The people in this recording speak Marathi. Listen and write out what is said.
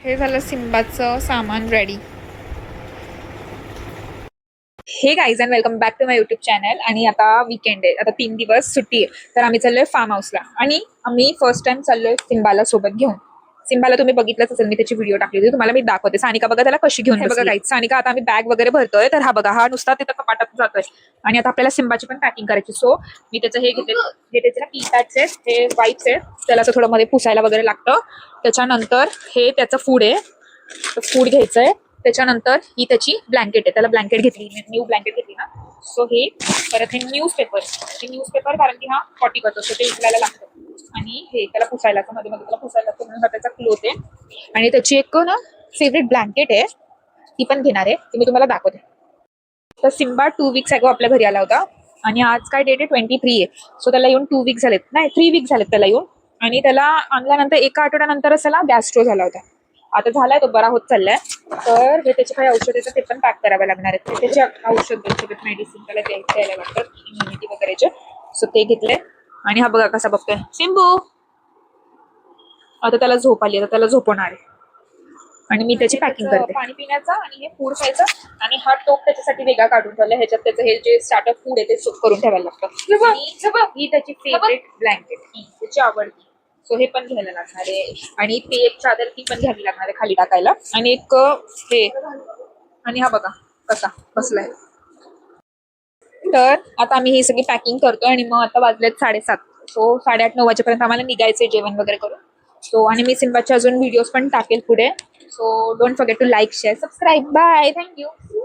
हे झालं सिम्बाचं सामान ready. Hey guys and welcome back to my YouTube channel. आणि आता वीकेंड आहे, आता 3 दिवस सुट्टी आहे, तर आम्ही चाललोय फार्म हाऊसला. आणि आम्ही फर्स्ट टाइम चाललोय सिम्बाला सोबत घेऊन. सिम्बाला तुम्ही बघितलंच असेल, मी त्याची व्हिडिओ टाकली होती, तुम्हाला मी दाखवते. सानिका बघा त्याला कशी घेऊन बघा गाईज. सानिका आता आम्ही बॅग वगैरे भरतोय, तर हा बघा, हा नुसता तिथं कपाटात जातोय. आणि आता आपल्याला सिम्बाची पण पॅकिंग करायची. सो मी त्याचं हे घेते, हे त्याचे ना पी पॅड्स आहेत, हे वाईप्स आहेत, त्याला असं थोडं मध्ये पुसायला वगैरे लागतं. त्याच्यानंतर हे त्याचं फूड आहे, फूड घ्यायचंय. त्याच्यानंतर ही त्याची ब्लँकेट आहे, त्याला ब्लँकेट घेतली, न्यू ब्लँकेट घेतली ना. सो हे परत हे न्यूजपेपर कारण की हा पॉटी करतो, सो ते उचलायला लागतं. आणि हे त्याला पुसायला मध्ये मध्ये त्याला पुसायला लागतं, म्हणून हा त्याचा क्लोथ आहे. आणि त्याची एक ना फेवरेट ब्लँकेट आहे, ती पण घेणार आहे, ती मी तुम्हाला दाखवते. तर सिम्बा 2 वीक्स अगो आपल्या घरी आला होता. आणि आज काय डेट आहे, 23 आहे. सो त्याला येऊन 2 वीक झालेत, नाही 3 वीक झालेत त्याला येऊन. आणि त्याला आणल्यानंतर एका आठवड्यानंतरच त्याला गॅस्ट्रो झाला होता. आता झालाय, तो बरा होत चाललाय. तर हे त्याचे काही औषध येतात, ते पण पॅक करावे लागणार आहेत. त्याचे औषध मेडिसिन त्याला द्यायला लागतात, इम्युनिटी वगैरेचे. सो ते घेतले. आणि हा बघा कसा बघतोय सिम्बू. आता त्याला झोप आली, आता त्याला झोपवणार आहे. आणि मी त्याची पॅकिंग करते. पाणी पिण्याचा आणि हे फूड खायचं. आणि हा टोप त्याच्यासाठी वेगळा काढून ठेवला, ह्याच्यात त्याचं हे जे स्टार्टर फूड आहे ते सुक करून ठेवायला लागतं. ही त्याची फेवरेट ब्लँकेट, ही त्याची आवडती. सो हे पण घ्यायला लागणार आहे. आणि ते एक चादर ती पण घ्यावी लागणार आहे खाली टाकायला. आणि एक हे, आणि हा बघा कसा बसलाय. तर आता आम्ही ही सगळी पॅकिंग करतोय. आणि मग आता वाजलेत 7:30. सो 8:30-9 वाजेपर्यंत आम्हाला निघायचंय जेवण वगैरे करून. सो आणि मी सिम्बाचे अजून व्हिडिओज पण टाकेल पुढे. So don't forget to like, share, subscribe. Bye, thank you.